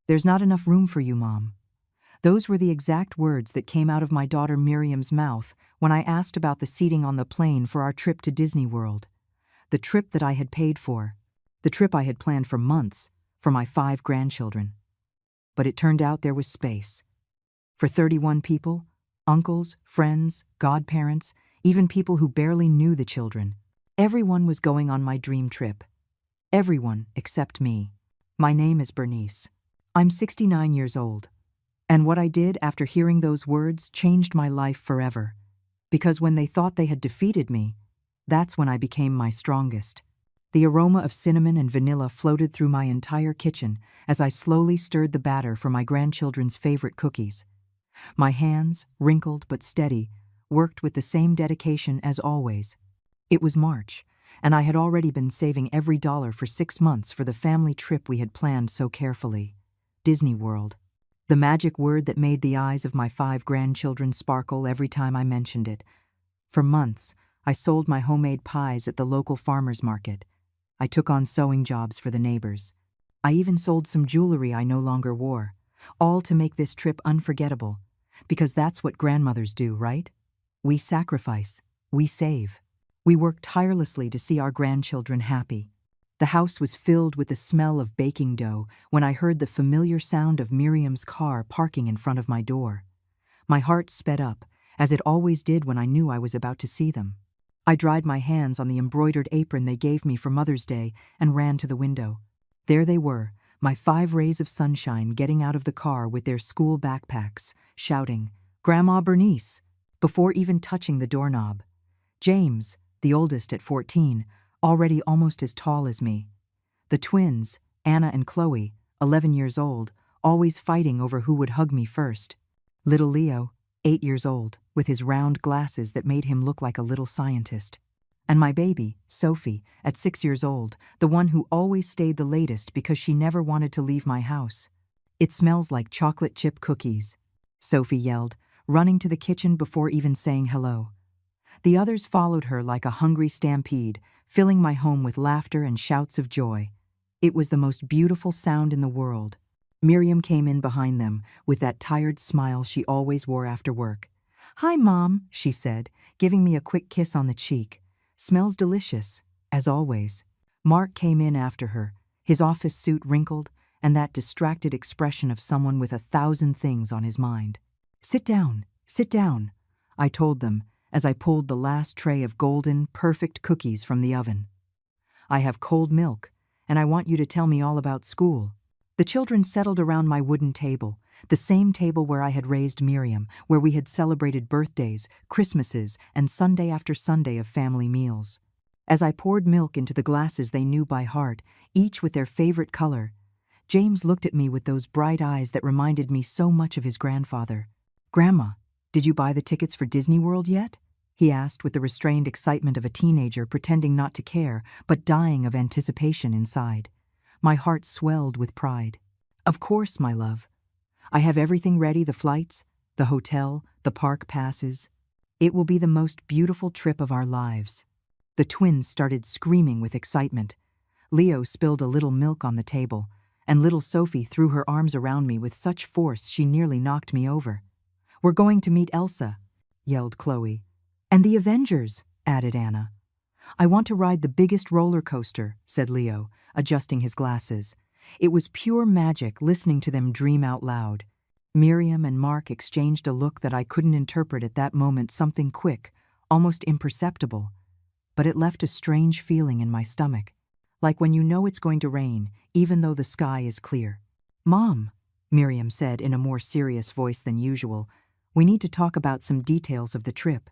"There's not enough room for you, Mom." Those were the exact words that came out of my daughter Miriam's mouth when I asked about the seating on the plane for our trip to Disney World. The trip that I had paid for. The trip I had planned for months, for my 5 grandchildren. But it turned out there was space. For 31 people, uncles, friends, godparents, even people who barely knew the children. Everyone was going on my dream trip. Everyone except me. My name is Bernice. I'm 69 years old. And what I did after hearing those words changed my life forever. Because when they thought they had defeated me, that's when I became my strongest. The aroma of cinnamon and vanilla floated through my entire kitchen as I slowly stirred the batter for my grandchildren's favorite cookies. My hands, wrinkled but steady, worked with the same dedication as always. It was March, and I had already been saving every dollar for 6 months for the family trip we had planned so carefully. Disney World. The magic word that made the eyes of my 5 grandchildren sparkle every time I mentioned it. For months, I sold my homemade pies at the local farmer's market. I took on sewing jobs for the neighbors. I even sold some jewelry I no longer wore, all to make this trip unforgettable. Because that's what grandmothers do, right? We sacrifice. We save. We work tirelessly to see our grandchildren happy. The house was filled with the smell of baking dough when I heard the familiar sound of Miriam's car parking in front of my door. My heart sped up, as it always did when I knew I was about to see them. I dried my hands on the embroidered apron they gave me for Mother's Day and ran to the window. There they were, my 5 rays of sunshine getting out of the car with their school backpacks, shouting, "Grandma Bernice," before even touching the doorknob. James, the oldest at 14, already almost as tall as me. The twins, Anna and Chloe, 11 years old, always fighting over who would hug me first. Little Leo, 8 years old, with his round glasses that made him look like a little scientist. And my baby, Sophie, at 6 years old, the one who always stayed the latest because she never wanted to leave my house. "It smells like chocolate chip cookies," Sophie yelled, running to the kitchen before even saying hello. The others followed her like a hungry stampede, filling my home with laughter and shouts of joy. It was the most beautiful sound in the world. Miriam came in behind them with that tired smile she always wore after work. "Hi, Mom," she said, giving me a quick kiss on the cheek. "Smells delicious, as always." Mark came in after her, his office suit wrinkled and that distracted expression of someone with 1,000 things on his mind. Sit down," I told them as I pulled the last tray of golden, perfect cookies from the oven. "I have cold milk, and I want you to tell me all about school." The children settled around my wooden table, the same table where I had raised Miriam, where we had celebrated birthdays, Christmases, and Sunday after Sunday of family meals. As I poured milk into the glasses they knew by heart, each with their favorite color, James looked at me with those bright eyes that reminded me so much of his grandfather. "Grandma, did you buy the tickets for Disney World yet?" he asked with the restrained excitement of a teenager pretending not to care, but dying of anticipation inside. My heart swelled with pride. "Of course, my love. I have everything ready, the flights, the hotel, the park passes. It will be the most beautiful trip of our lives." The twins started screaming with excitement. Leo spilled a little milk on the table, and little Sophie threw her arms around me with such force she nearly knocked me over. "We're going to meet Elsa," yelled Chloe. "And the Avengers," added Anna. "I want to ride the biggest roller coaster," said Leo, adjusting his glasses. It was pure magic listening to them dream out loud. Miriam and Mark exchanged a look that I couldn't interpret at that moment, something quick, almost imperceptible. But it left a strange feeling in my stomach, like when you know it's going to rain, even though the sky is clear. "Mom," Miriam said in a more serious voice than usual, "we need to talk about some details of the trip."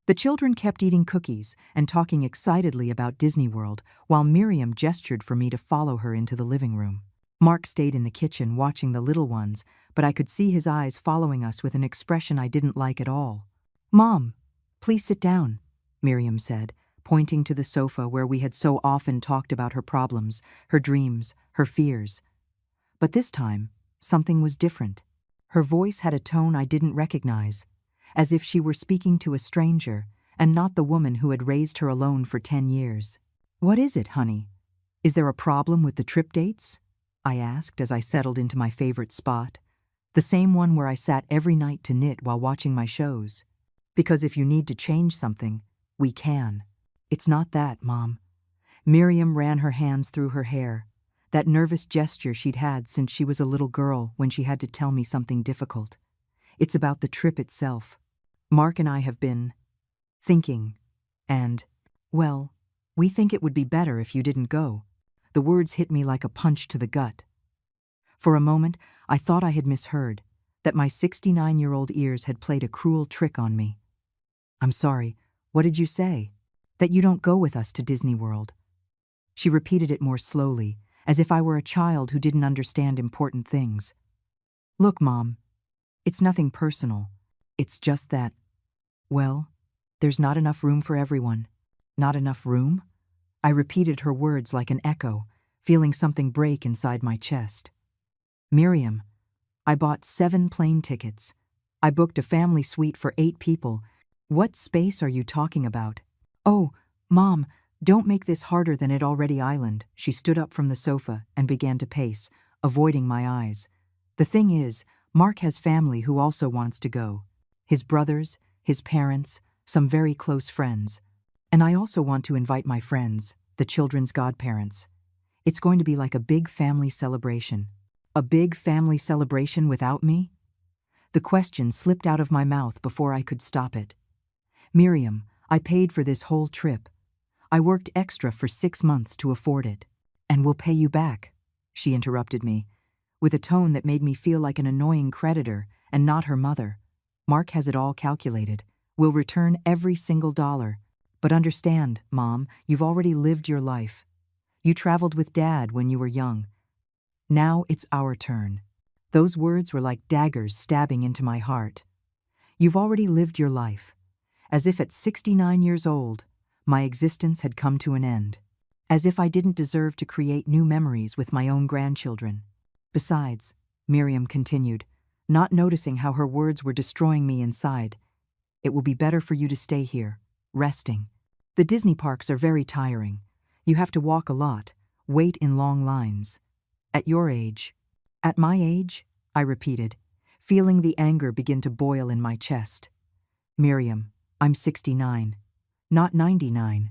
The children kept eating cookies and talking excitedly about Disney World, while Miriam gestured for me to follow her into the living room. Mark stayed in the kitchen watching the little ones, but I could see his eyes following us with an expression I didn't like at all. "Mom, please sit down," Miriam said, pointing to the sofa where we had so often talked about her problems, her dreams, her fears. But this time, something was different. Her voice had a tone I didn't recognize, as if she were speaking to a stranger and not the woman who had raised her alone for 10 years. "What is it, honey? Is there a problem with the trip dates?" I asked as I settled into my favorite spot, the same one where I sat every night to knit while watching my shows. Because if you need to change something, we can. It's not that, Mom. Miriam ran her hands through her hair, that nervous gesture she'd had since she was a little girl when she had to tell me something difficult. It's about the trip itself. Mark and I have been thinking, and, well, we think it would be better if you didn't go. The words hit me like a punch to the gut. For a moment, I thought I had misheard, that my 69-year-old ears had played a cruel trick on me. I'm sorry, what did you say? That you don't go with us to Disney World. She repeated it more slowly, as if I were a child who didn't understand important things. Look, Mom, it's nothing personal. It's just that, well, there's not enough room for everyone. Not enough room? I repeated her words like an echo, feeling something break inside my chest. Miriam, I bought 7 plane tickets. I booked a family suite for 8 people. What space are you talking about? Oh, Mom, don't make this harder than it already island. She stood up from the sofa and began to pace, avoiding my eyes. The thing is, Mark has family who also wants to go. His brothers, his parents, some very close friends. And I also want to invite my friends, the children's godparents. It's going to be like a big family celebration. A big family celebration without me? The question slipped out of my mouth before I could stop it. Miriam, I paid for this whole trip. I worked extra for 6 months to afford it. And we'll pay you back, she interrupted me, with a tone that made me feel like an annoying creditor and not her mother. Mark has it all calculated. We'll return every single dollar. But understand, Mom, you've already lived your life. You traveled with Dad when you were young. Now it's our turn. Those words were like daggers stabbing into my heart. You've already lived your life. As if at 69 years old, my existence had come to an end. As if I didn't deserve to create new memories with my own grandchildren. Besides, Miriam continued, not noticing how her words were destroying me inside, it will be better for you to stay here, resting. The Disney parks are very tiring. You have to walk a lot, wait in long lines. At your age. At my age? I repeated, feeling the anger begin to boil in my chest. Miriam, I'm 69, not 99.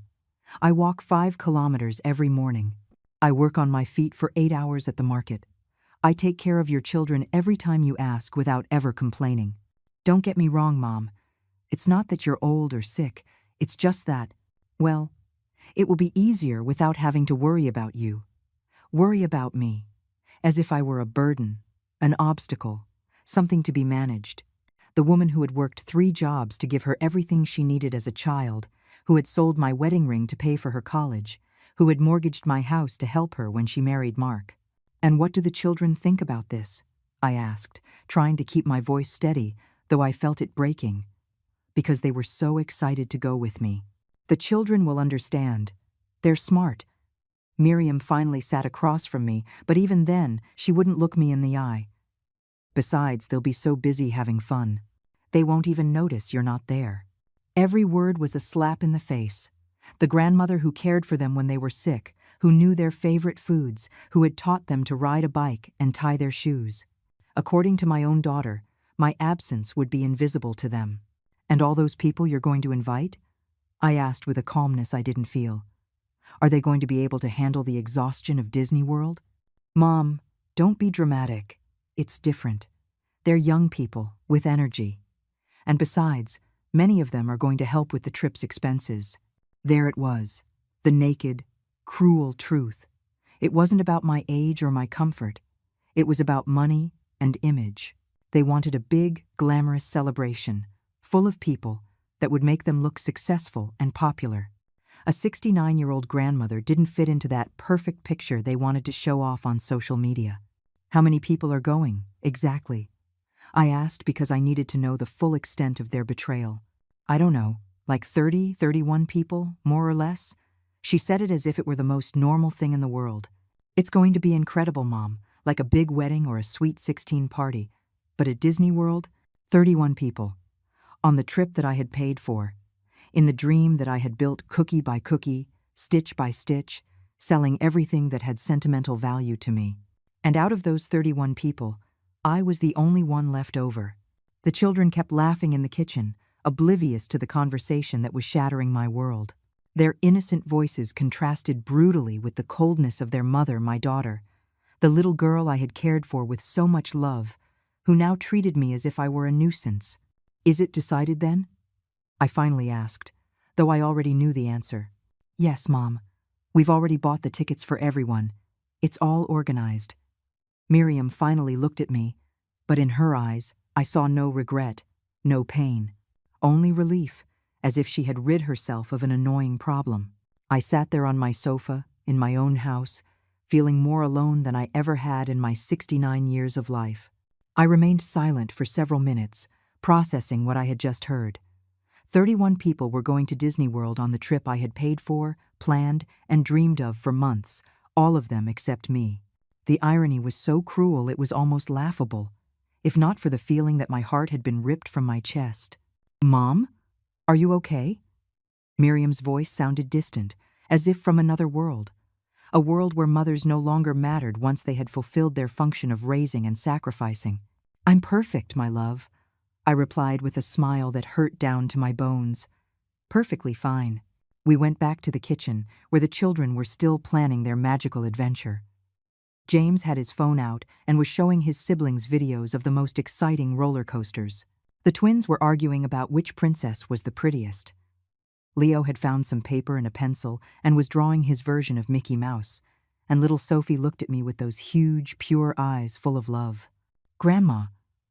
I walk 5 kilometers every morning. I work on my feet for 8 hours at the market. I take care of your children every time you ask without ever complaining. Don't get me wrong, Mom. It's not that you're old or sick. It's just that, well, it will be easier without having to worry about you. Worry about me. As if I were a burden, an obstacle, something to be managed. The woman who had worked 3 jobs to give her everything she needed as a child, who had sold my wedding ring to pay for her college, who had mortgaged my house to help her when she married Mark. And what do the children think about this? I asked, trying to keep my voice steady, though I felt it breaking. Because they were so excited to go with me. The children will understand. They're smart. Miriam finally sat across from me, but even then, she wouldn't look me in the eye. Besides, they'll be so busy having fun. They won't even notice you're not there. Every word was a slap in the face. The grandmother who cared for them when they were sick, who knew their favorite foods, who had taught them to ride a bike and tie their shoes. According to my own daughter, my absence would be invisible to them. And all those people you're going to invite? I asked with a calmness I didn't feel. Are they going to be able to handle the exhaustion of Disney World? Mom, don't be dramatic. It's different. They're young people, with energy. And besides, many of them are going to help with the trip's expenses. There it was, the naked, cruel truth. It wasn't about my age or my comfort. It was about money and image. They wanted a big, glamorous celebration, full of people, that would make them look successful and popular. A 69-year-old grandmother didn't fit into that perfect picture they wanted to show off on social media. How many people are going, exactly? I asked because I needed to know the full extent of their betrayal. I don't know, like 30, 31 people, more or less? She said it as if it were the most normal thing in the world. It's going to be incredible, Mom, like a big wedding or a sweet 16 party. But at Disney World, 31 people. On the trip that I had paid for. In the dream that I had built cookie by cookie, stitch by stitch, selling everything that had sentimental value to me. And out of those 31 people, I was the only one left over. The children kept laughing in the kitchen, oblivious to the conversation that was shattering my world. Their innocent voices contrasted brutally with the coldness of their mother, my daughter, the little girl I had cared for with so much love, who now treated me as if I were a nuisance. "Is it decided then?" I finally asked, though I already knew the answer. "Yes, Mom. We've already bought the tickets for everyone. It's all organized." Miriam finally looked at me, but in her eyes, I saw no regret, no pain, only relief, as if she had rid herself of an annoying problem. I sat there on my sofa, in my own house, feeling more alone than I ever had in my 69 years of life. I remained silent for several minutes, processing what I had just heard. 31 people were going to Disney World on the trip I had paid for, planned, and dreamed of for months, all of them except me. The irony was so cruel it was almost laughable, if not for the feeling that my heart had been ripped from my chest. "Mom? Are you okay?" Miriam's voice sounded distant, as if from another world. A world where mothers no longer mattered once they had fulfilled their function of raising and sacrificing. "I'm perfect, my love," I replied with a smile that hurt down to my bones. "Perfectly fine." We went back to the kitchen, where the children were still planning their magical adventure. James had his phone out and was showing his siblings videos of the most exciting roller coasters. The twins were arguing about which princess was the prettiest. Leo had found some paper and a pencil and was drawing his version of Mickey Mouse, and little Sophie looked at me with those huge, pure eyes full of love. "Grandma,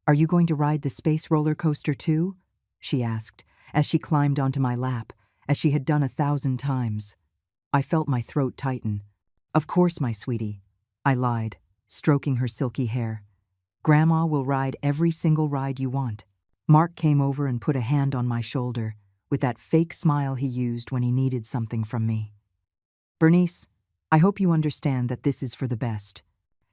are you going to ride the space roller coaster too?" she asked, as she climbed onto my lap, as she had done 1,000 times. I felt my throat tighten. "Of course, my sweetie," I lied, stroking her silky hair. "Grandma will ride every single ride you want." Mark came over and put a hand on my shoulder, with that fake smile he used when he needed something from me. "Bernice, I hope you understand that this is for the best.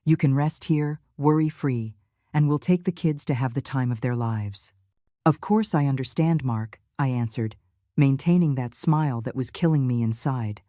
You can rest here, worry-free, and we'll take the kids to have the time of their lives." "Of course I understand, Mark," I answered, maintaining that smile that was killing me inside.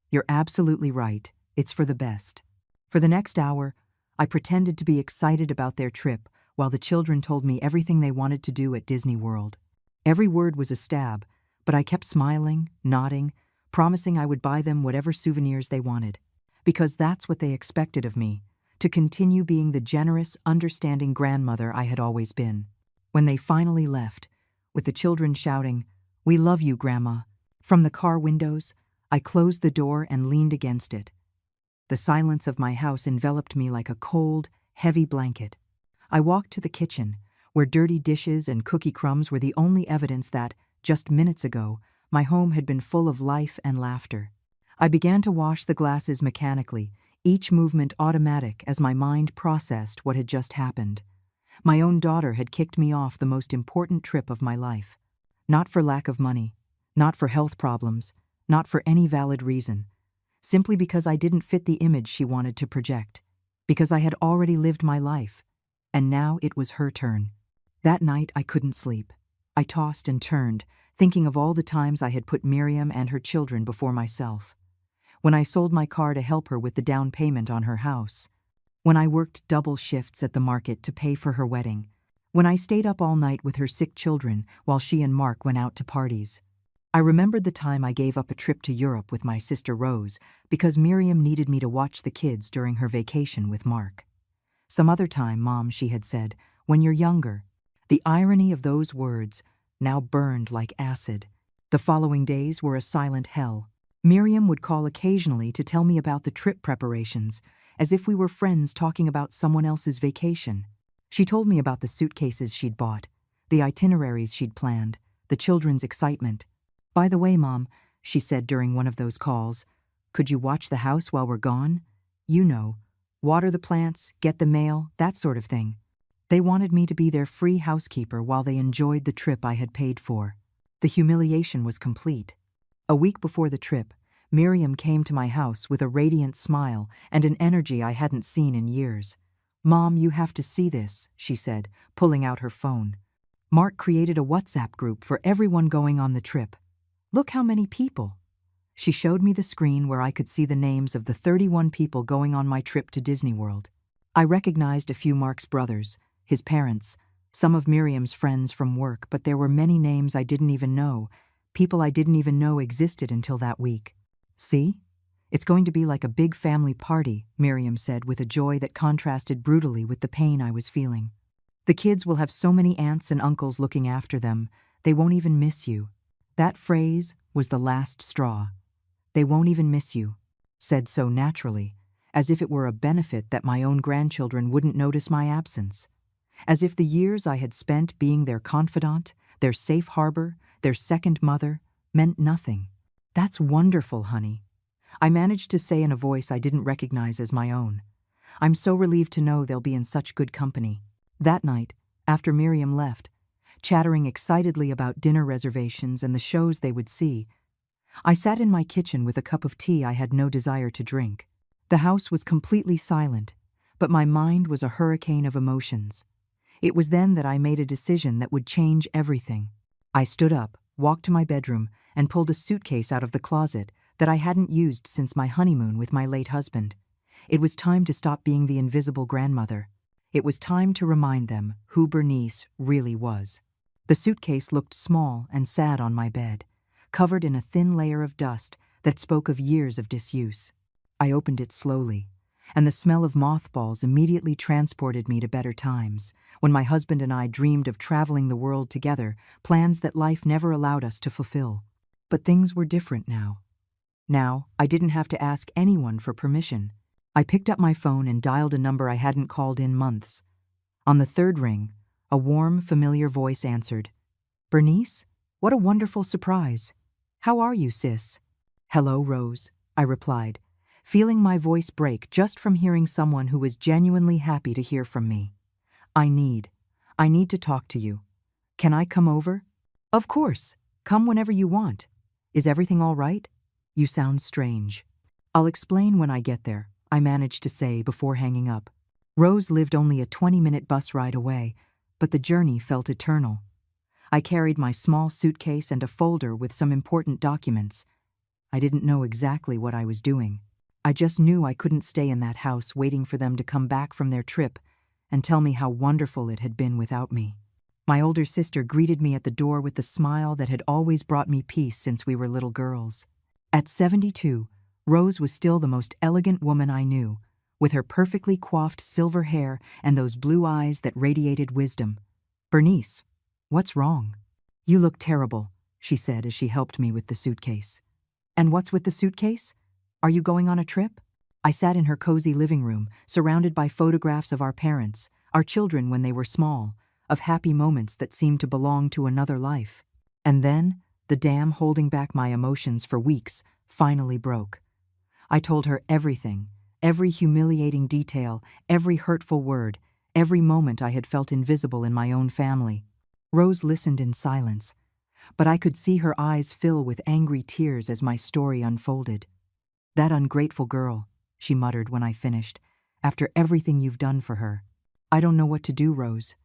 "You're absolutely right. It's for the best." For the next hour, I pretended to be excited about their trip while the children told me everything they wanted to do at Disney World. Every word was a stab, but I kept smiling, nodding, promising I would buy them whatever souvenirs they wanted, because that's what they expected of me, to continue being the generous, understanding grandmother I had always been. When they finally left, with the children shouting, "We love you, Grandma," from the car windows, I closed the door and leaned against it. The silence of my house enveloped me like a cold, heavy blanket. I walked to the kitchen, where dirty dishes and cookie crumbs were the only evidence that, just minutes ago, my home had been full of life and laughter. I began to wash the glasses mechanically, each movement automatic as my mind processed what had just happened. My own daughter had kicked me off the most important trip of my life. Not for lack of money, not for health problems, not for any valid reason. Simply because I didn't fit the image she wanted to project. Because I had already lived my life. And now it was her turn. That night I couldn't sleep. I tossed and turned, thinking of all the times I had put Miriam and her children before myself. When I sold my car to help her with the down payment on her house. When I worked double shifts at the market to pay for her wedding. When I stayed up all night with her sick children while she and Mark went out to parties. I remembered the time I gave up a trip to Europe with my sister Rose because Miriam needed me to watch the kids during her vacation with Mark. "Some other time, Mom," she had said, "when you're younger." The irony of those words now burned like acid. The following days were a silent hell. Miriam would call occasionally to tell me about the trip preparations, as if we were friends talking about someone else's vacation. She told me about the suitcases she'd bought, the itineraries she'd planned, the children's excitement. "By the way, Mom," she said during one of those calls, "could you watch the house while we're gone? You know, water the plants, get the mail, that sort of thing." They wanted me to be their free housekeeper while they enjoyed the trip I had paid for. The humiliation was complete. A week before the trip, Miriam came to my house with a radiant smile and an energy I hadn't seen in years. "Mom, you have to see this," she said, pulling out her phone. "Mark created a WhatsApp group for everyone going on the trip. Look how many people." She showed me the screen where I could see the names of the 31 people going on my trip to Disney World. I recognized a few Mark's brothers, his parents, some of Miriam's friends from work, but there were many names I didn't even know, people I didn't even know existed until that week. See? It's going to be like a big family party, Miriam said with a joy that contrasted brutally with the pain I was feeling. The kids will have so many aunts and uncles looking after them, they won't even miss you. That phrase was the last straw. They won't even miss you, said so naturally, as if it were a benefit that my own grandchildren wouldn't notice my absence. As if the years I had spent being their confidant, their safe harbor, their second mother, meant nothing. That's wonderful, honey. I managed to say in a voice I didn't recognize as my own. I'm so relieved to know they'll be in such good company. That night, after Miriam left, chattering excitedly about dinner reservations and the shows they would see, I sat in my kitchen with a cup of tea I had no desire to drink. The house was completely silent, but my mind was a hurricane of emotions. It was then that I made a decision that would change everything. I stood up, walked to my bedroom, and pulled a suitcase out of the closet that I hadn't used since my honeymoon with my late husband. It was time to stop being the invisible grandmother. It was time to remind them who Bernice really was. The suitcase looked small and sad on my bed, covered in a thin layer of dust that spoke of years of disuse. I opened it slowly, and the smell of mothballs immediately transported me to better times, when my husband and I dreamed of traveling the world together, plans that life never allowed us to fulfill. But things were different now. Now, I didn't have to ask anyone for permission. I picked up my phone and dialed a number I hadn't called in months. On the third ring, a warm, familiar voice answered. "Bernice? What a wonderful surprise. How are you, sis?" "Hello, Rose," I replied, feeling my voice break just from hearing someone who was genuinely happy to hear from me. I need to talk to you. Can I come over?" "Of course. Come whenever you want. Is everything all right? You sound strange." "I'll explain when I get there," I managed to say before hanging up. Rose lived only a 20-minute bus ride away, but the journey felt eternal. I carried my small suitcase and a folder with some important documents. I didn't know exactly what I was doing. I just knew I couldn't stay in that house waiting for them to come back from their trip and tell me how wonderful it had been without me. My older sister greeted me at the door with the smile that had always brought me peace since we were little girls. At 72, Rose was still the most elegant woman I knew, with her perfectly coiffed silver hair and those blue eyes that radiated wisdom. "Bernice, what's wrong?" "You look terrible," she said as she helped me with the suitcase. "And what's with the suitcase? Are you going on a trip?" I sat in her cozy living room, surrounded by photographs of our parents, our children when they were small, of happy moments that seemed to belong to another life. And then, the dam holding back my emotions for weeks finally broke. I told her everything, every humiliating detail, every hurtful word, every moment I had felt invisible in my own family. Rose listened in silence, but I could see her eyes fill with angry tears as my story unfolded. "That ungrateful girl," she muttered when I finished, "after everything you've done for her. I don't know what to do, Rose.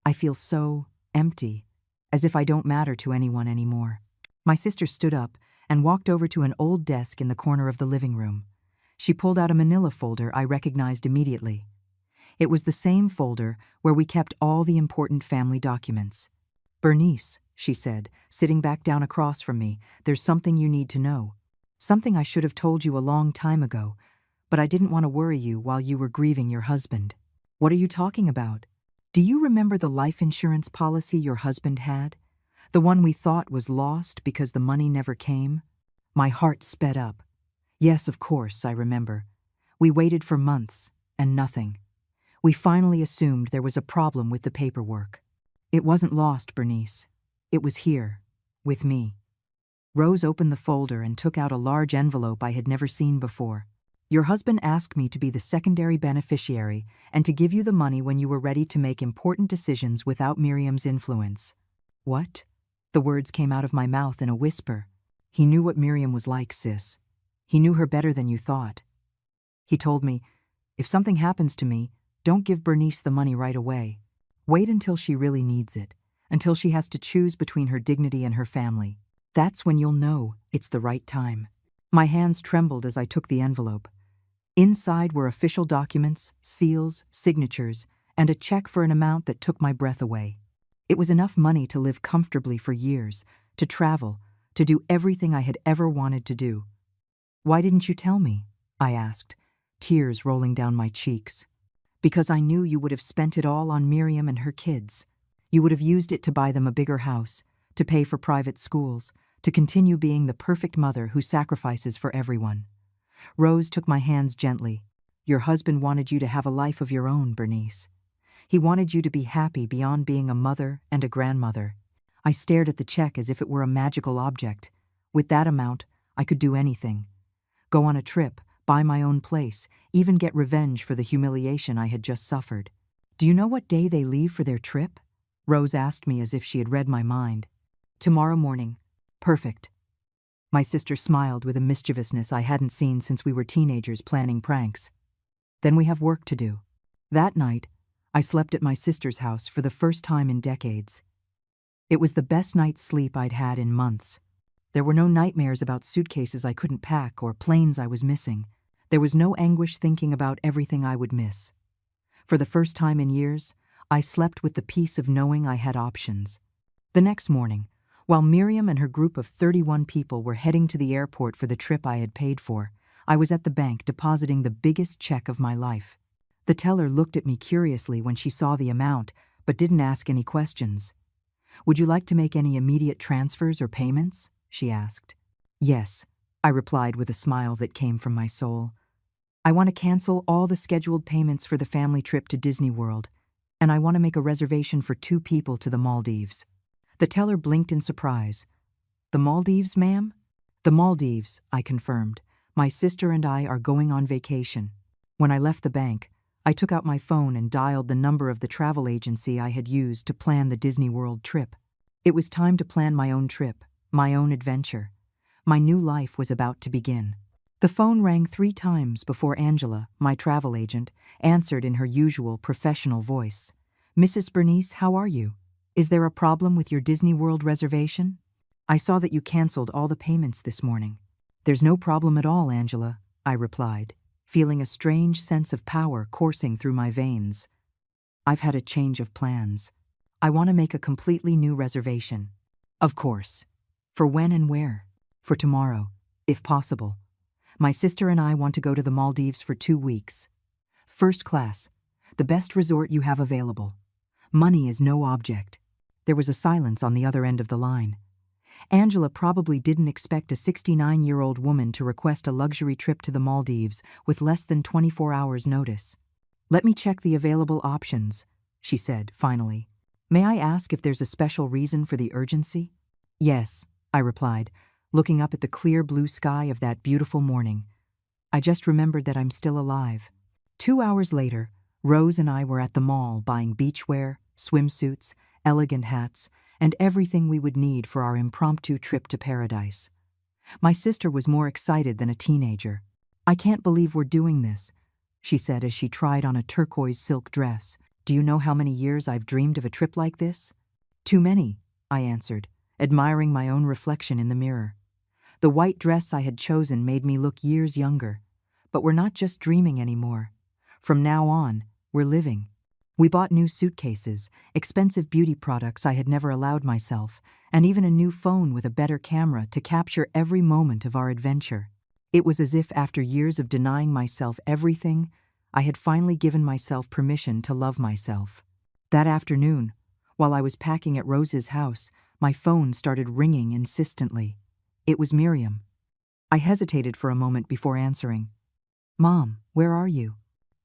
I feel so empty, as if I don't matter to anyone anymore." My sister stood up and walked over to an old desk in the corner of the living room. She pulled out a manila folder I recognized immediately. It was the same folder where we kept all the important family documents. "Bernice," she said, sitting back down across from me, "there's something you need to know. Something I should have told you a long time ago, but I didn't want to worry you while you were grieving your husband." "What are you talking about? Do you remember the life insurance policy your husband had? The one we thought was lost because the money never came?" My heart sped up. "Yes, of course, I remember. We waited for months, and nothing. We finally assumed there was a problem with the paperwork. It wasn't lost, Bernice. It was here, with me." Rose opened the folder and took out a large envelope I had never seen before. "Your husband asked me to be the secondary beneficiary and to give you the money when you were ready to make important decisions without Miriam's influence." "What?" The words came out of my mouth in a whisper. "He knew what Miriam was like, sis. He knew her better than you thought. He told me, if something happens to me, don't give Bernice the money right away. Wait until she really needs it, until she has to choose between her dignity and her family. That's when you'll know it's the right time." My hands trembled as I took the envelope. Inside were official documents, seals, signatures, and a check for an amount that took my breath away. It was enough money to live comfortably for years, to travel, to do everything I had ever wanted to do. "Why didn't you tell me?" I asked, tears rolling down my cheeks. "Because I knew you would have spent it all on Miriam and her kids. You would have used it to buy them a bigger house, to pay for private schools, to continue being the perfect mother who sacrifices for everyone." Rose took my hands gently. "Your husband wanted you to have a life of your own, Bernice. He wanted you to be happy beyond being a mother and a grandmother." I stared at the check as if it were a magical object. With that amount, I could do anything. Go on a trip, buy my own place, even get revenge for the humiliation I had just suffered. "Do you know what day they leave for their trip?" Rose asked me as if she had read my mind. "Tomorrow morning." "Perfect." My sister smiled with a mischievousness I hadn't seen since we were teenagers planning pranks. "Then we have work to do." That night, I slept at my sister's house for the first time in decades. It was the best night's sleep I'd had in months. There were no nightmares about suitcases I couldn't pack or planes I was missing. There was no anguish thinking about everything I would miss. For the first time in years, I slept with the peace of knowing I had options. The next morning, while Miriam and her group of 31 people were heading to the airport for the trip I had paid for, I was at the bank depositing the biggest check of my life. The teller looked at me curiously when she saw the amount, but didn't ask any questions. "Would you like to make any immediate transfers or payments?" she asked. "Yes," I replied with a smile that came from my soul. "I want to cancel all the scheduled payments for the family trip to Disney World, and I want to make a reservation for 2 people to the Maldives." The teller blinked in surprise. "The Maldives, ma'am?" "The Maldives," I confirmed. "My sister and I are going on vacation." When I left the bank, I took out my phone and dialed the number of the travel agency I had used to plan the Disney World trip. It was time to plan my own trip, my own adventure. My new life was about to begin. The phone rang 3 times before Angela, my travel agent, answered in her usual professional voice. "Mrs. Bernice, how are you? Is there a problem with your Disney World reservation? I saw that you canceled all the payments this morning." "There's no problem at all, Angela," I replied, feeling a strange sense of power coursing through my veins. "I've had a change of plans. I want to make a completely new reservation." "Of course. For when and where?" "For tomorrow, if possible. My sister and I want to go to the Maldives for 2 weeks. First class, the best resort you have available. Money is no object." There was a silence on the other end of the line. Angela probably didn't expect a 69-year-old woman to request a luxury trip to the Maldives with less than 24 hours' notice. "Let me check the available options," she said, finally. "May I ask if there's a special reason for the urgency?" "Yes," I replied, looking up at the clear blue sky of that beautiful morning. "I just remembered that I'm still alive." 2 hours later, Rose and I were at the mall buying beachwear, swimsuits, elegant hats, and everything we would need for our impromptu trip to paradise. My sister was more excited than a teenager. "I can't believe we're doing this," she said as she tried on a turquoise silk dress. "Do you know how many years I've dreamed of a trip like this?" "Too many," I answered, admiring my own reflection in the mirror. The white dress I had chosen made me look years younger. But we're not just dreaming anymore. From now on, we're living. We bought new suitcases, expensive beauty products I had never allowed myself, and even a new phone with a better camera to capture every moment of our adventure. It was as if after years of denying myself everything, I had finally given myself permission to love myself. That afternoon, while I was packing at Rose's house, my phone started ringing insistently. It was Miriam. I hesitated for a moment before answering. "Mom, where are you?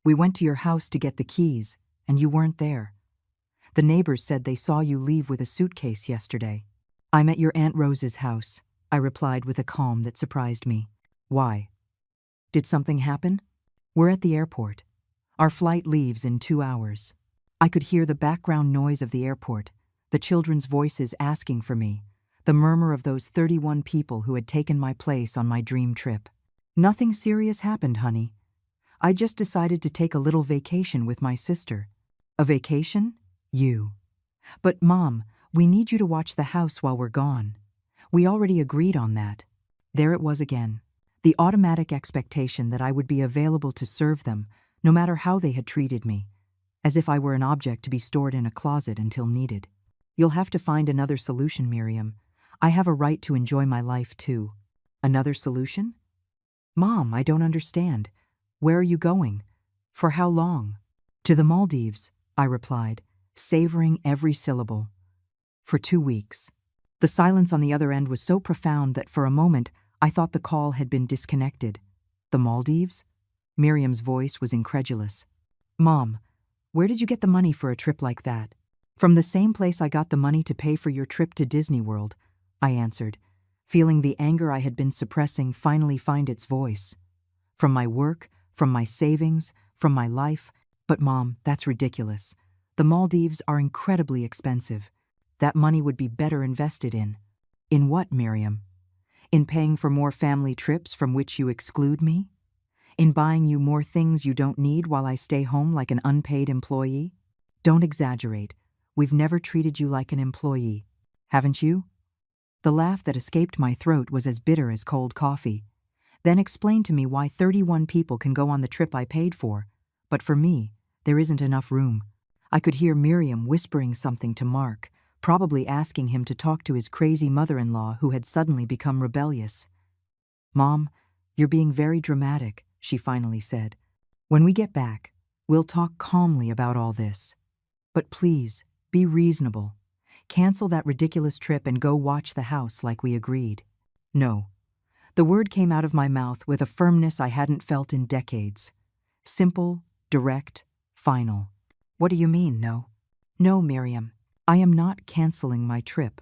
We went to your house to get the keys, and you weren't there. The neighbors said they saw you leave with a suitcase yesterday." "I'm at your Aunt Rose's house," I replied with a calm that surprised me. "Why? Did something happen?" "We're at the airport. Our flight leaves in 2 hours." I could hear the background noise of the airport, the children's voices asking for me, the murmur of those 31 people who had taken my place on my dream trip. "Nothing serious happened, honey. I just decided to take a little vacation with my sister." "A vacation? You." "But, Mom, we need you to watch the house while we're gone. We already agreed on that." There it was again. The automatic expectation that I would be available to serve them, no matter how they had treated me, as if I were an object to be stored in a closet until needed. You'll have to find another solution, Miriam. I have a right to enjoy my life too. Another solution? Mom, I don't understand. Where are you going? For how long? To the Maldives, I replied, savoring every syllable. For 2 weeks. The silence on the other end was so profound that for a moment I thought the call had been disconnected. The Maldives? Miriam's voice was incredulous. Mom, where did you get the money for a trip like that? From the same place I got the money to pay for your trip to Disney World, I answered, feeling the anger I had been suppressing finally find its voice. From my work, from my savings, from my life. But Mom, that's ridiculous. The Maldives are incredibly expensive. That money would be better invested in. In what, Miriam? In paying for more family trips from which you exclude me? In buying you more things you don't need while I stay home like an unpaid employee? Don't exaggerate. We've never treated you like an employee. Haven't you? The laugh that escaped my throat was as bitter as cold coffee. Then explain to me why 31 people can go on the trip I paid for, but for me, there isn't enough room. I could hear Miriam whispering something to Mark, probably asking him to talk to his crazy mother-in-law who had suddenly become rebellious. Mom, you're being very dramatic, she finally said. When we get back, we'll talk calmly about all this. But please, be reasonable. Cancel that ridiculous trip and go watch the house like we agreed. No. The word came out of my mouth with a firmness I hadn't felt in decades. Simple, direct, final. What do you mean, no? No, Miriam. I am not canceling my trip.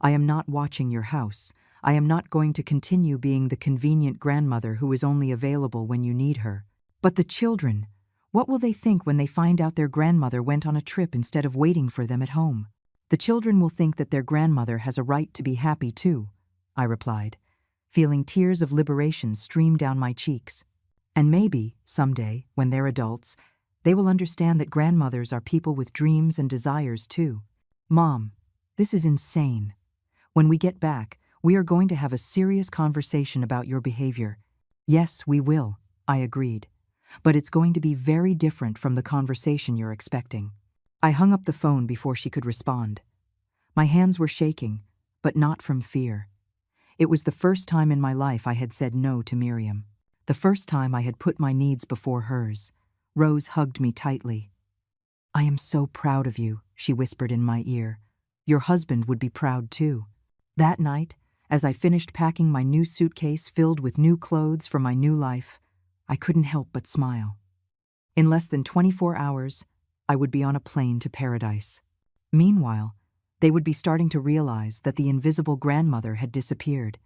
I am not watching your house. I am not going to continue being the convenient grandmother who is only available when you need her. But the children, what will they think when they find out their grandmother went on a trip instead of waiting for them at home? The children will think that their grandmother has a right to be happy too, I replied, feeling tears of liberation stream down my cheeks. And maybe, someday, when they're adults, they will understand that grandmothers are people with dreams and desires too. Mom, this is insane. When we get back, we are going to have a serious conversation about your behavior. Yes, we will, I agreed. But it's going to be very different from the conversation you're expecting. I hung up the phone before she could respond. My hands were shaking, but not from fear. It was the first time in my life I had said no to Miriam. The first time I had put my needs before hers. Rose hugged me tightly. I am so proud of you, she whispered in my ear. Your husband would be proud too. That night, as I finished packing my new suitcase filled with new clothes for my new life, I couldn't help but smile. In less than 24 hours, I would be on a plane to paradise. Meanwhile, they would be starting to realize that the invisible grandmother had disappeared.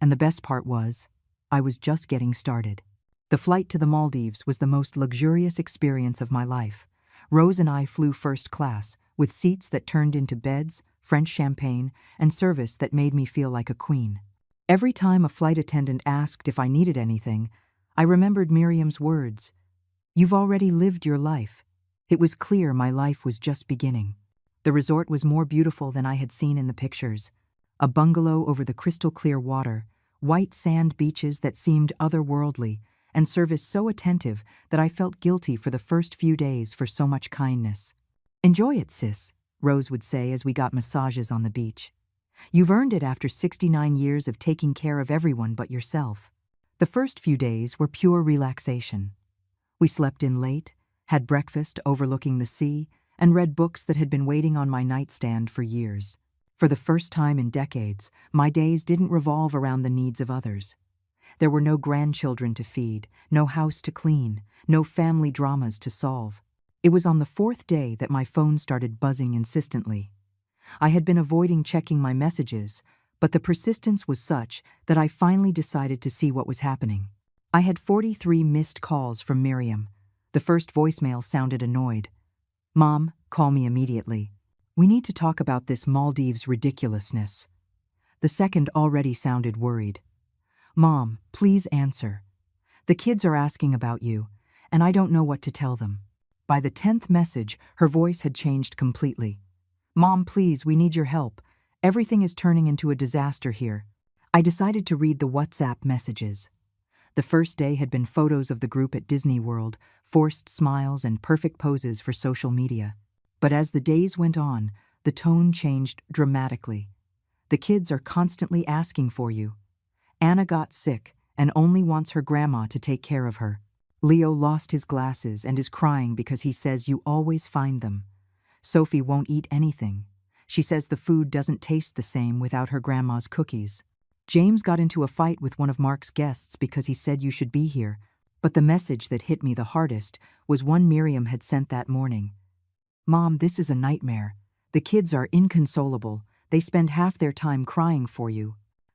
And the best part was, I was just getting started. The flight to the Maldives was the most luxurious experience of my life. Rose and I flew first class, with seats that turned into beds, French champagne, and service that made me feel like a queen. Every time a flight attendant asked if I needed anything, I remembered Miriam's words. You've already lived your life. It was clear my life was just beginning. The resort was more beautiful than I had seen in the pictures. A bungalow over the crystal-clear water, white sand beaches that seemed otherworldly, and service so attentive that I felt guilty for the first few days for so much kindness. Enjoy it, sis, Rose would say as we got massages on the beach. You've earned it after 69 years of taking care of everyone but yourself. The first few days were pure relaxation. We slept in late, had breakfast overlooking the sea, and read books that had been waiting on my nightstand for years. For the first time in decades, my days didn't revolve around the needs of others. There were no grandchildren to feed, no house to clean, no family dramas to solve. It was on the 4th day that my phone started buzzing insistently. I had been avoiding checking my messages, but the persistence was such that I finally decided to see what was happening. I had 43 missed calls from Miriam. The first voicemail sounded annoyed. Mom, call me immediately. We need to talk about this Maldives ridiculousness. The second already sounded worried. Mom, please answer. The kids are asking about you, and I don't know what to tell them. By the 10th message, her voice had changed completely. Mom, please, we need your help. Everything is turning into a disaster here. I decided to read the WhatsApp messages. The first day had been photos of the group at Disney World, forced smiles and perfect poses for social media. But as the days went on, the tone changed dramatically. The kids are constantly asking for you. Anna got sick and only wants her grandma to take care of her. Leo lost his glasses and is crying because he says you always find them. Sophie won't eat anything. She says the food doesn't taste the same without her grandma's cookies. James got into a fight with one of Mark's guests because he said you should be here, but the message that hit me the hardest was one Miriam had sent that morning. Mom, this is a nightmare. The kids are inconsolable. They spend half their time crying for you.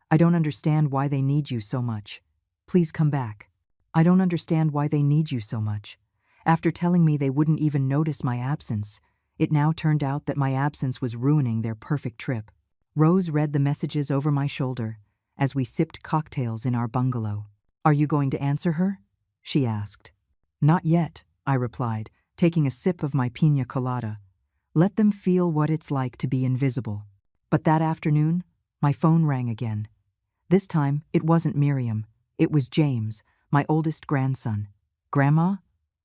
I don't understand why they need you so much. Please come back. I don't understand why they need you so much. After telling me they wouldn't even notice my absence, it now turned out that my absence was ruining their perfect trip. Rose read the messages over my shoulder as we sipped cocktails in our bungalow. Are you going to answer her? She asked. Not yet, I replied, taking a sip of my piña colada. Let them feel what it's like to be invisible. But that afternoon, my phone rang again. This time, it wasn't Miriam. It was James, my oldest grandson. Grandma?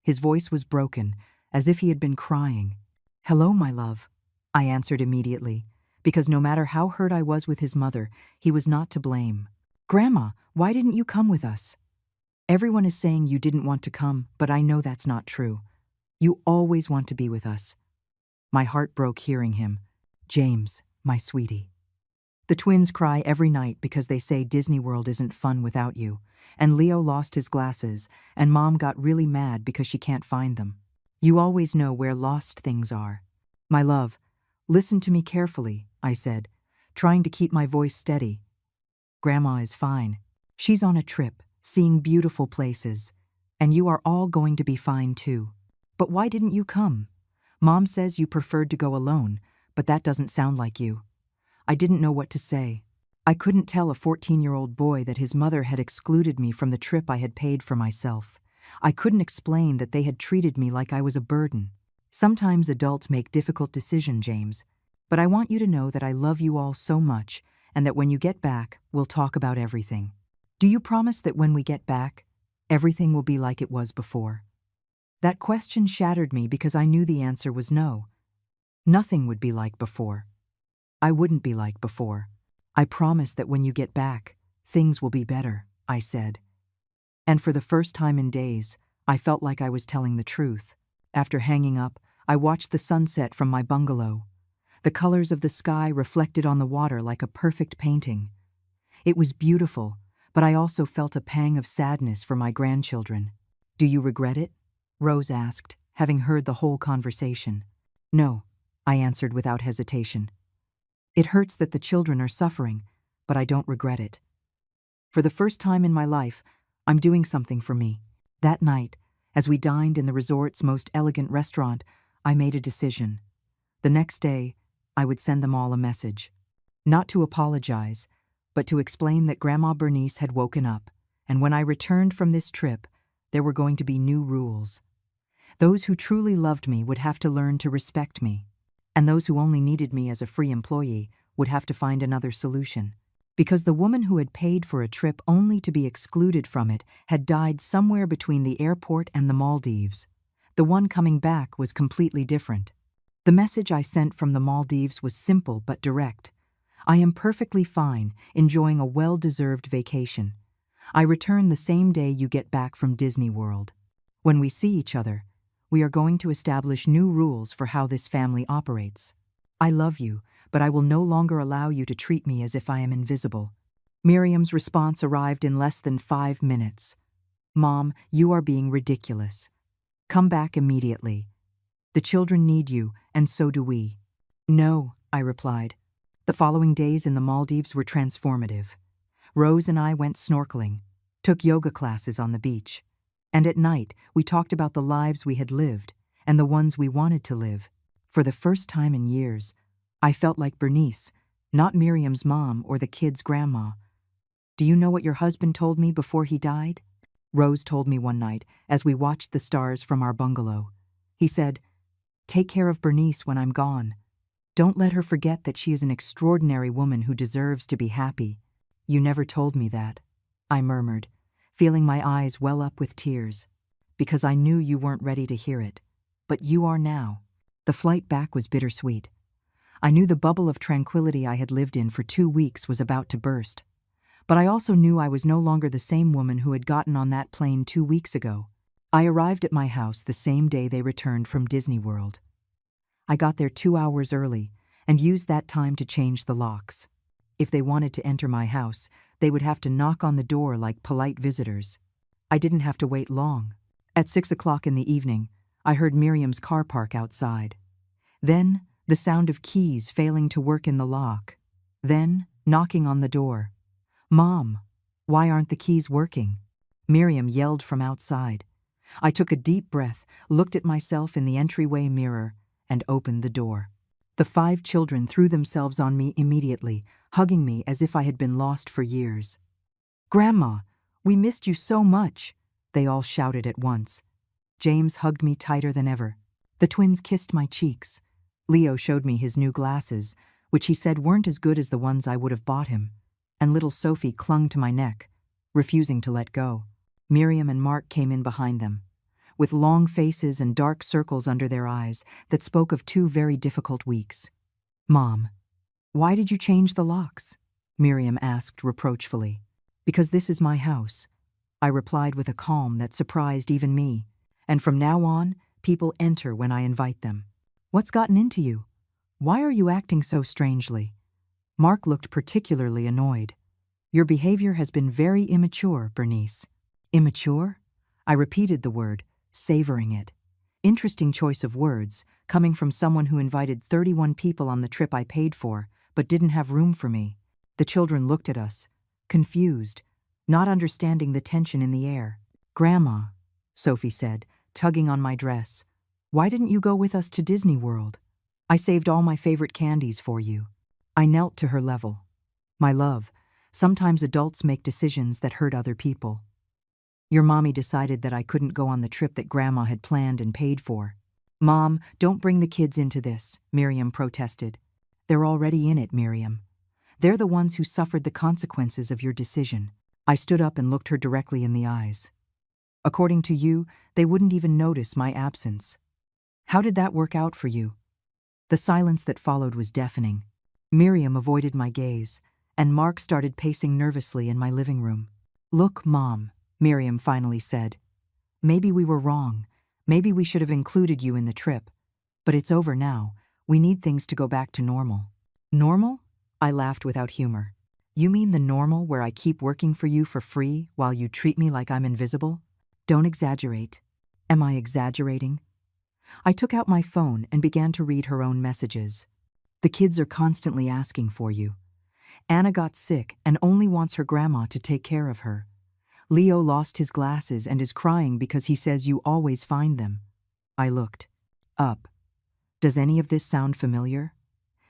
His voice was broken, as if he had been crying. Hello, my love, I answered immediately, because no matter how hurt I was with his mother, he was not to blame. Grandma, why didn't you come with us? Everyone is saying you didn't want to come, but I know that's not true. You always want to be with us. My heart broke hearing him. James, my sweetie. The twins cry every night because they say Disney World isn't fun without you, and Leo lost his glasses, and Mom got really mad because she can't find them. You always know where lost things are. My love, listen to me carefully, I said, trying to keep my voice steady. Grandma is fine. She's on a trip, seeing beautiful places, and you are all going to be fine too. But why didn't you come? Mom says you preferred to go alone, but that doesn't sound like you. I didn't know what to say. I couldn't tell a 14-year-old boy that his mother had excluded me from the trip I had paid for myself. I couldn't explain that they had treated me like I was a burden. Sometimes adults make difficult decisions, James, but I want you to know that I love you all so much and that when you get back, we'll talk about everything. Do you promise that when we get back, everything will be like it was before? That question shattered me because I knew the answer was no. Nothing would be like before. I wouldn't be like before. I promise that when you get back, things will be better, I said. And for the first time in days, I felt like I was telling the truth. After hanging up, I watched the sunset from my bungalow. The colors of the sky reflected on the water like a perfect painting. It was beautiful, but I also felt a pang of sadness for my grandchildren. Do you regret it? Rose asked, having heard the whole conversation. No, I answered without hesitation. It hurts that the children are suffering, but I don't regret it. For the first time in my life, I'm doing something for me. That night, as we dined in the resort's most elegant restaurant, I made a decision. The next day, I would send them all a message. Not to apologize, but to explain that Grandma Bernice had woken up, and when I returned from this trip, there were going to be new rules. Those who truly loved me would have to learn to respect me, and those who only needed me as a free employee would have to find another solution. Because the woman who had paid for a trip only to be excluded from it had died somewhere between the airport and the Maldives. The one coming back was completely different. The message I sent from the Maldives was simple but direct. I am perfectly fine, enjoying a well-deserved vacation. I return the same day you get back from Disney World. When we see each other, we are going to establish new rules for how this family operates. I love you, but I will no longer allow you to treat me as if I am invisible. Miriam's response arrived in less than 5 minutes. Mom, you are being ridiculous. Come back immediately. The children need you, and so do we. No, I replied. The following days in the Maldives were transformative. Rose and I went snorkeling, took yoga classes on the beach, and at night we talked about the lives we had lived and the ones we wanted to live. For the first time in years, I felt like Bernice, not Miriam's mom or the kids' grandma. Do you know what your husband told me before he died? Rose told me one night as we watched the stars from our bungalow. He said, "Take care of Bernice when I'm gone. Don't let her forget that she is an extraordinary woman who deserves to be happy." You never told me that, I murmured, feeling my eyes well up with tears. Because I knew you weren't ready to hear it. But you are now. The flight back was bittersweet. I knew the bubble of tranquility I had lived in for 2 weeks was about to burst. But I also knew I was no longer the same woman who had gotten on that plane 2 weeks ago. I arrived at my house the same day they returned from Disney World. I got there 2 hours early and used that time to change the locks. If they wanted to enter my house, they would have to knock on the door like polite visitors. I didn't have to wait long. At 6 o'clock in the evening, I heard Miriam's car park outside. Then, the sound of keys failing to work in the lock. Then, knocking on the door. "Mom, why aren't the keys working?" Miriam yelled from outside. I took a deep breath, looked at myself in the entryway mirror, and opened the door. The 5 children threw themselves on me immediately, hugging me as if I had been lost for years. "Grandma, we missed you so much," they all shouted at once. James hugged me tighter than ever. The twins kissed my cheeks. Leo showed me his new glasses, which he said weren't as good as the ones I would have bought him, and little Sophie clung to my neck, refusing to let go. Miriam and Mark came in behind them, with long faces and dark circles under their eyes that spoke of 2 very difficult weeks. "Mom, why did you change the locks?" Miriam asked reproachfully. "Because this is my house," I replied with a calm that surprised even me. "And from now on, people enter when I invite them." "What's gotten into you? Why are you acting so strangely?" Mark looked particularly annoyed. "Your behavior has been very immature, Bernice." "Immature?" I repeated the word, savoring it. Interesting choice of words, coming from someone who invited 31 people on the trip I paid for, but didn't have room for me. The children looked at us, confused, not understanding the tension in the air. "Grandma," Sophie said, tugging on my dress, "why didn't you go with us to Disney World? I saved all my favorite candies for you." I knelt to her level. "My love, sometimes adults make decisions that hurt other people. Your mommy decided that I couldn't go on the trip that Grandma had planned and paid for." "Mom, don't bring the kids into this," Miriam protested. "They're already in it, Miriam. They're the ones who suffered the consequences of your decision." I stood up and looked her directly in the eyes. "According to you, they wouldn't even notice my absence. How did that work out for you?" The silence that followed was deafening. Miriam avoided my gaze, and Mark started pacing nervously in my living room. "Look, Mom," Miriam finally said. "Maybe we were wrong. Maybe we should have included you in the trip. But it's over now. We need things to go back to normal." "Normal?" I laughed without humor. "You mean the normal where I keep working for you for free while you treat me like I'm invisible? Don't exaggerate." "Am I exaggerating?" I took out my phone and began to read her own messages. "The kids are constantly asking for you. Anna got sick and only wants her grandma to take care of her. Leo lost his glasses and is crying because he says you always find them." I looked up. "Does any of this sound familiar?"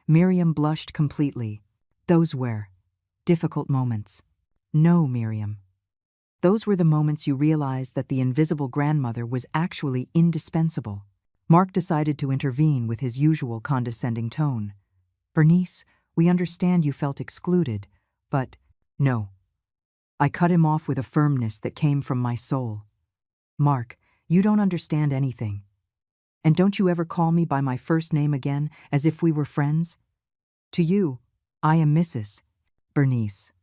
Miriam blushed completely. "Those were difficult moments." "No, Miriam. Those were the moments you realized that the invisible grandmother was actually indispensable." Mark decided to intervene with his usual condescending tone. "Bernice, we understand you felt excluded, but—" "No." I cut him off with a firmness that came from my soul. "Mark, you don't understand anything. And don't you ever call me by my first name again, as if we were friends? To you, I am Mrs. Bernice."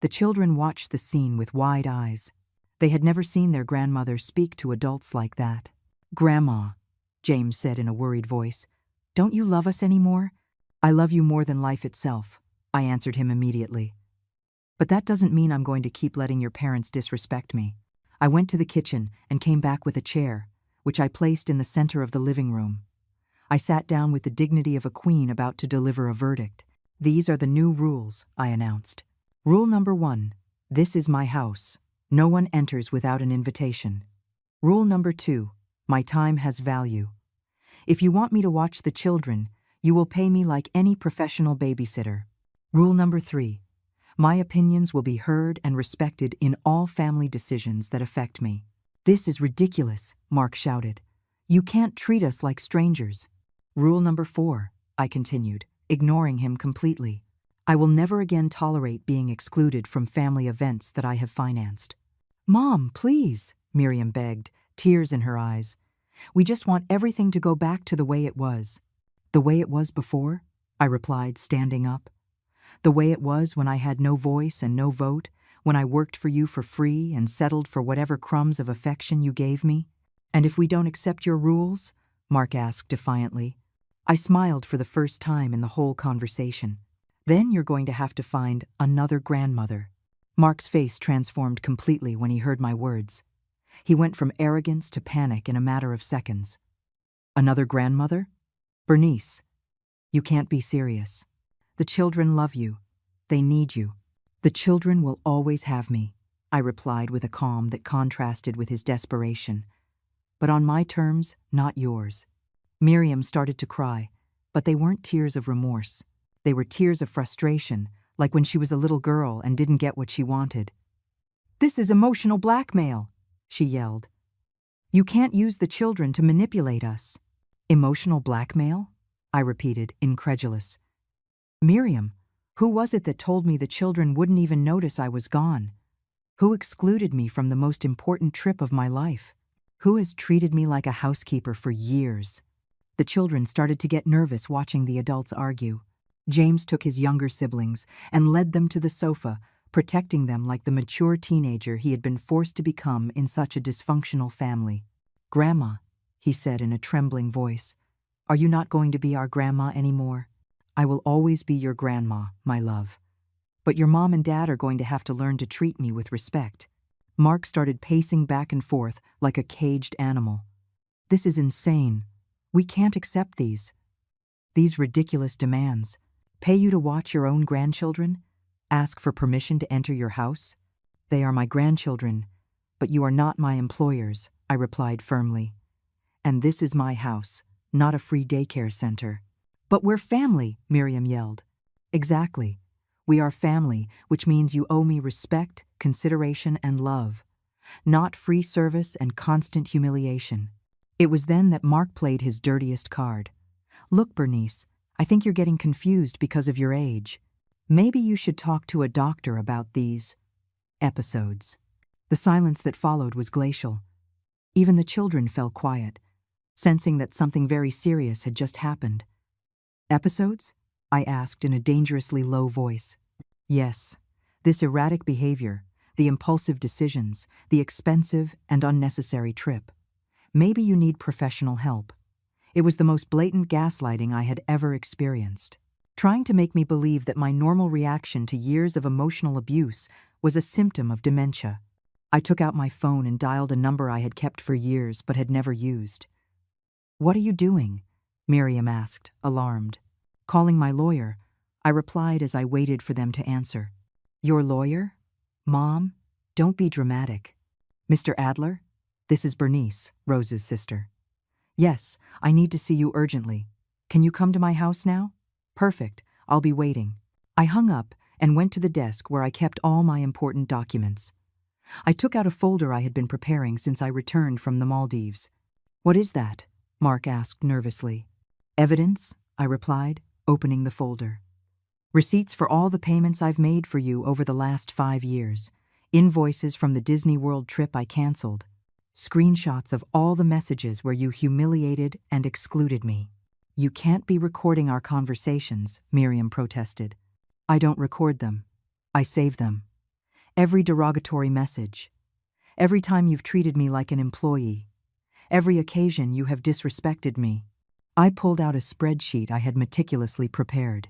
The children watched the scene with wide eyes. They had never seen their grandmother speak to adults like that. "Grandma," James said in a worried voice, "don't you love us anymore?" "I love you more than life itself," I answered him immediately. "But that doesn't mean I'm going to keep letting your parents disrespect me." I went to the kitchen and came back with a chair, which I placed in the center of the living room. I sat down with the dignity of a queen about to deliver a verdict. "These are the new rules," I announced. "Rule number 1, this is my house. No one enters without an invitation. Rule number 2, my time has value. If you want me to watch the children, you will pay me like any professional babysitter. Rule number 3, my opinions will be heard and respected in all family decisions that affect me." "This is ridiculous," Mark shouted. "You can't treat us like strangers." "Rule number 4, I continued, ignoring him completely. I will never again tolerate being excluded from family events that I have financed. Mom, please, Miriam begged, tears in her eyes. We just want everything to go back to the way it was. The way it was before? I replied, standing up. The way it was when I had no voice and no vote, when I worked for you for free and settled for whatever crumbs of affection you gave me? And if we don't accept your rules? Mark asked defiantly. I smiled for the first time in the whole conversation. Then you're going to have to find another grandmother. Mark's face transformed completely when he heard my words. He went from arrogance to panic in a matter of seconds. Another grandmother? Bernice, you can't be serious. The children love you. They need you. The children will always have me, I replied with a calm that contrasted with his desperation. But on my terms, not yours. Miriam started to cry, but they weren't tears of remorse. They were tears of frustration, like when she was a little girl and didn't get what she wanted. This is emotional blackmail, she yelled. You can't use the children to manipulate us. Emotional blackmail? I repeated, incredulous. Miriam, who was it that told me the children wouldn't even notice I was gone? Who excluded me from the most important trip of my life? Who has treated me like a housekeeper for years? The children started to get nervous watching the adults argue. James took his younger siblings and led them to the sofa, protecting them like the mature teenager he had been forced to become in such a dysfunctional family. Grandma, he said in a trembling voice, are you not going to be our grandma anymore? I will always be your grandma, my love. But your mom and dad are going to have to learn to treat me with respect. Mark started pacing back and forth like a caged animal. This is insane. We can't accept these ridiculous demands. Pay you to watch your own grandchildren? Ask for permission to enter your house? They are my grandchildren, but you are not my employers, I replied firmly. And this is my house, not a free daycare center. But we're family, Miriam yelled. Exactly. We are family, which means you owe me respect, consideration, and love, not free service and constant humiliation. It was then that Mark played his dirtiest card. Look, Bernice, I think you're getting confused because of your age. Maybe you should talk to a doctor about these episodes. The silence that followed was glacial. Even the children fell quiet, sensing that something very serious had just happened. Episodes? I asked in a dangerously low voice. Yes, this erratic behavior, the impulsive decisions, the expensive and unnecessary trip. Maybe you need professional help. It was the most blatant gaslighting I had ever experienced, trying to make me believe that my normal reaction to years of emotional abuse was a symptom of dementia. I took out my phone and dialed a number I had kept for years but had never used. What are you doing? Miriam asked, alarmed. Calling my lawyer, I replied as I waited for them to answer. Your lawyer? Mom, don't be dramatic. Mr. Adler? This is Bernice, Rose's sister. Yes, I need to see you urgently. Can you come to my house now? Perfect, I'll be waiting. I hung up and went to the desk where I kept all my important documents. I took out a folder I had been preparing since I returned from the Maldives. What is that? Mark asked nervously. Evidence, I replied, opening the folder. Receipts for all the payments I've made for you over the last 5 years. Invoices from the Disney World trip I canceled. Screenshots of all the messages where you humiliated and excluded me. You can't be recording our conversations, Miriam protested. I don't record them. I save them. Every derogatory message. Every time you've treated me like an employee. Every occasion you have disrespected me. I pulled out a spreadsheet I had meticulously prepared.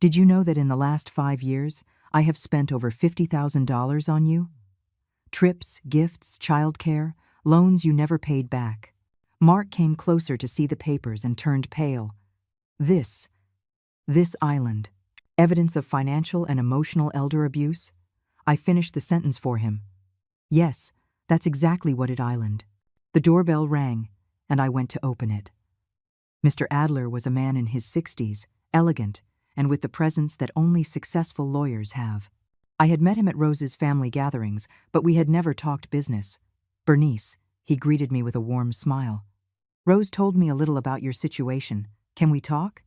Did you know that in the last 5 years, I have spent over $50,000 on you? Trips, gifts, childcare, loans you never paid back. Mark came closer to see the papers and turned pale. This island. Evidence of financial and emotional elder abuse? I finished the sentence for him. Yes, that's exactly what it island. The doorbell rang, and I went to open it. Mr. Adler was a man in his 60s, elegant, and with the presence that only successful lawyers have. I had met him at Rose's family gatherings, but we had never talked business. Bernice, he greeted me with a warm smile. Rose told me a little about your situation. Can we talk?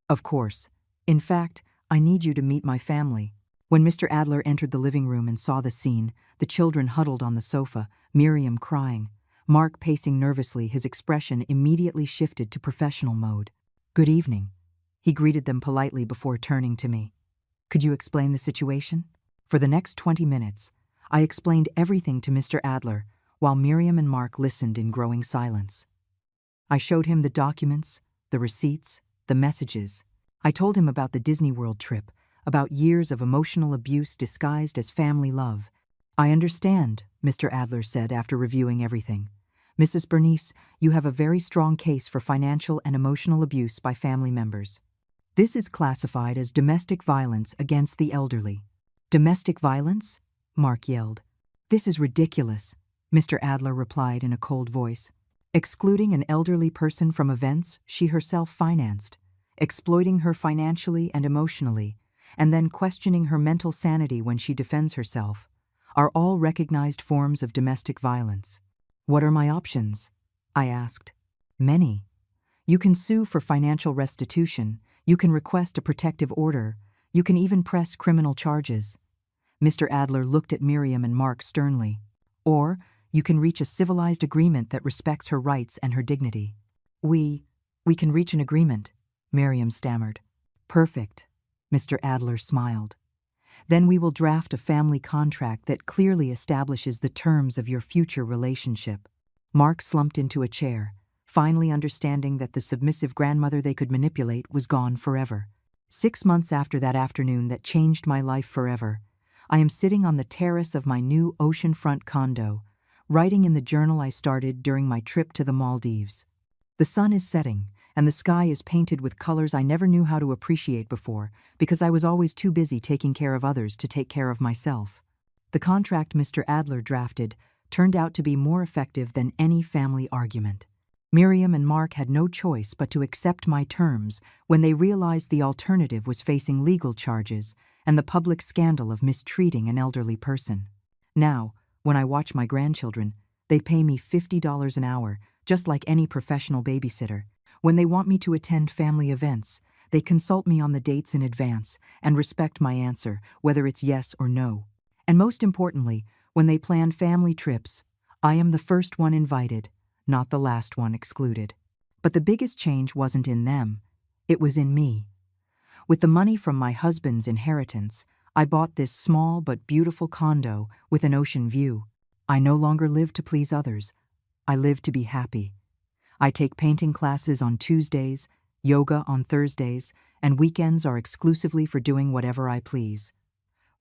Of course. In fact, I need you to meet my family. When Mr. Adler entered the living room and saw the scene, the children huddled on the sofa, Miriam crying, Mark pacing nervously, his expression immediately shifted to professional mode. "Good evening." He greeted them politely before turning to me. "Could you explain the situation?" For the next 20 minutes, I explained everything to Mr. Adler, while Miriam and Mark listened in growing silence. I showed him the documents, the receipts, the messages. I told him about the Disney World trip, about years of emotional abuse disguised as family love. "I understand," Mr. Adler said after reviewing everything. "Mrs. Bernice, you have a very strong case for financial and emotional abuse by family members. This is classified as domestic violence against the elderly." "Domestic violence?" Mark yelled. "This is ridiculous," Mr. Adler replied in a cold voice. "Excluding an elderly person from events she herself financed, exploiting her financially and emotionally, and then questioning her mental sanity when she defends herself, are all recognized forms of domestic violence." "What are my options?" I asked. "Many. You can sue for financial restitution, you can request a protective order, you can even press criminal charges." Mr. Adler looked at Miriam and Mark sternly. "Or you can reach a civilized agreement that respects her rights and her dignity." We can reach an agreement," Miriam stammered. "Perfect," Mr. Adler smiled. "Then we will draft a family contract that clearly establishes the terms of your future relationship." Mark slumped into a chair, finally understanding that the submissive grandmother they could manipulate was gone forever. 6 months after that afternoon that changed my life forever, I am sitting on the terrace of my new oceanfront condo, writing in the journal I started during my trip to the Maldives. The sun is setting, and the sky is painted with colors I never knew how to appreciate before because I was always too busy taking care of others to take care of myself. The contract Mr. Adler drafted turned out to be more effective than any family argument. Miriam and Mark had no choice but to accept my terms when they realized the alternative was facing legal charges and the public scandal of mistreating an elderly person. Now, when I watch my grandchildren, they pay me $50 an hour, just like any professional babysitter. When they want me to attend family events, they consult me on the dates in advance and respect my answer, whether it's yes or no. And most importantly, when they plan family trips, I am the first one invited, not the last one excluded. But the biggest change wasn't in them, it was in me. With the money from my husband's inheritance, I bought this small but beautiful condo with an ocean view. I no longer live to please others. I live to be happy. I take painting classes on Tuesdays, yoga on Thursdays, and weekends are exclusively for doing whatever I please.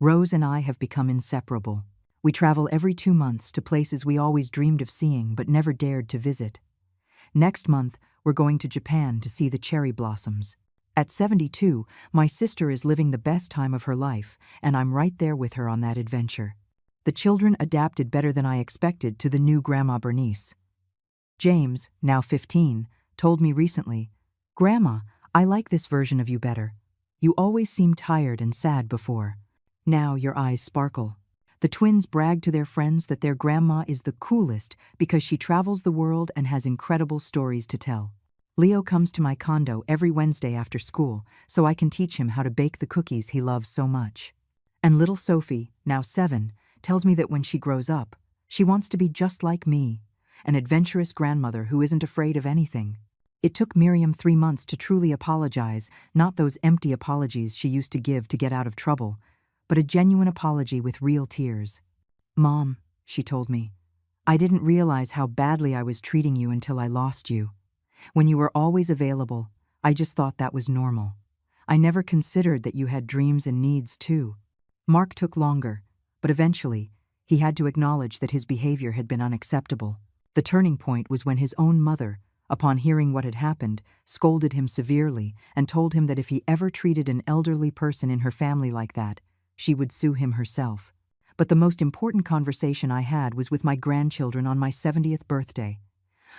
Rose and I have become inseparable. We travel every 2 months to places we always dreamed of seeing but never dared to visit. Next month, we're going to Japan to see the cherry blossoms. At 72, my sister is living the best time of her life, and I'm right there with her on that adventure. The children adapted better than I expected to the new Grandma Bernice. James, now 15, told me recently, "Grandma, I like this version of you better. You always seemed tired and sad before. Now your eyes sparkle." The twins bragged to their friends that their grandma is the coolest because she travels the world and has incredible stories to tell. Leo comes to my condo every Wednesday after school so I can teach him how to bake the cookies he loves so much. And little Sophie, now 7, tells me that when she grows up, she wants to be just like me, an adventurous grandmother who isn't afraid of anything. It took Miriam 3 months to truly apologize, not those empty apologies she used to give to get out of trouble, but a genuine apology with real tears. "Mom," she told me, "I didn't realize how badly I was treating you until I lost you. When you were always available, I just thought that was normal. I never considered that you had dreams and needs too." Mark took longer, but eventually, he had to acknowledge that his behavior had been unacceptable. The turning point was when his own mother, upon hearing what had happened, scolded him severely and told him that if he ever treated an elderly person in her family like that, she would sue him herself. But the most important conversation I had was with my grandchildren on my 70th birthday.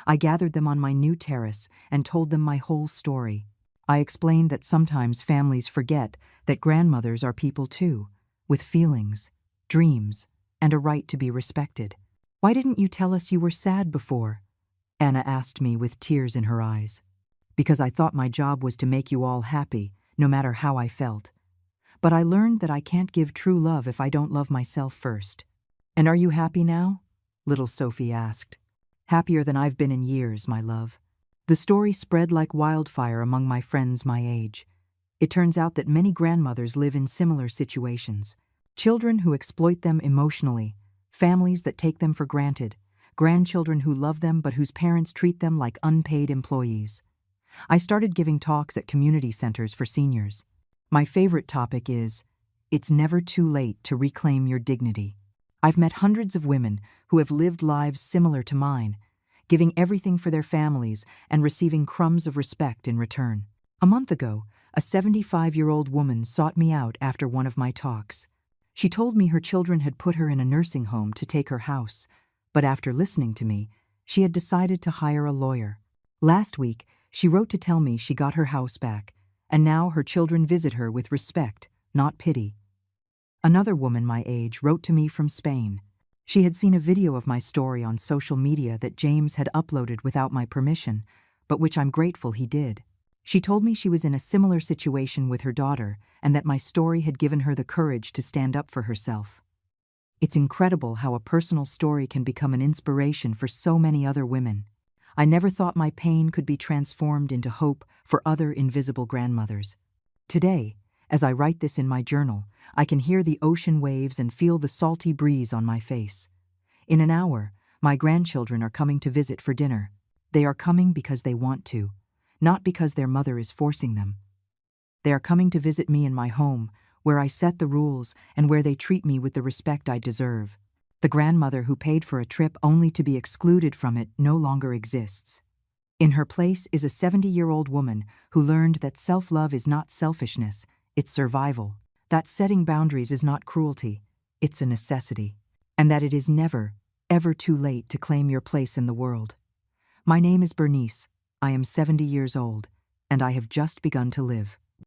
I gathered them on my new terrace and told them my whole story. I explained that sometimes families forget that grandmothers are people too, with feelings, dreams, and a right to be respected. "Why didn't you tell us you were sad before?" Anna asked me with tears in her eyes. "Because I thought my job was to make you all happy, no matter how I felt. But I learned that I can't give true love if I don't love myself first. "And are you happy now?" little Sophie asked. "Happier than I've been in years, my love." The story spread like wildfire among my friends my age. It turns out that many grandmothers live in similar situations. Children who exploit them emotionally, families that take them for granted, grandchildren who love them but whose parents treat them like unpaid employees. I started giving talks at community centers for seniors. My favorite topic is, it's never too late to reclaim your dignity. I've met hundreds of women who have lived lives similar to mine, giving everything for their families and receiving crumbs of respect in return. A month ago, a 75-year-old woman sought me out after one of my talks. She told me her children had put her in a nursing home to take her house, but after listening to me, she had decided to hire a lawyer. Last week, she wrote to tell me she got her house back, and now her children visit her with respect, not pity. Another woman my age wrote to me from Spain. She had seen a video of my story on social media that James had uploaded without my permission, but which I'm grateful he did. She told me she was in a similar situation with her daughter and that my story had given her the courage to stand up for herself. It's incredible how a personal story can become an inspiration for so many other women. I never thought my pain could be transformed into hope for other invisible grandmothers. Today, as I write this in my journal, I can hear the ocean waves and feel the salty breeze on my face. In an hour, my grandchildren are coming to visit for dinner. They are coming because they want to, not because their mother is forcing them. They are coming to visit me in my home, where I set the rules and where they treat me with the respect I deserve. The grandmother who paid for a trip only to be excluded from it no longer exists. In her place is a 70-year-old woman who learned that self-love is not selfishness, it's survival, that setting boundaries is not cruelty, it's a necessity, and that it is never, ever too late to claim your place in the world. My name is Bernice. I am 70 years old, and I have just begun to live.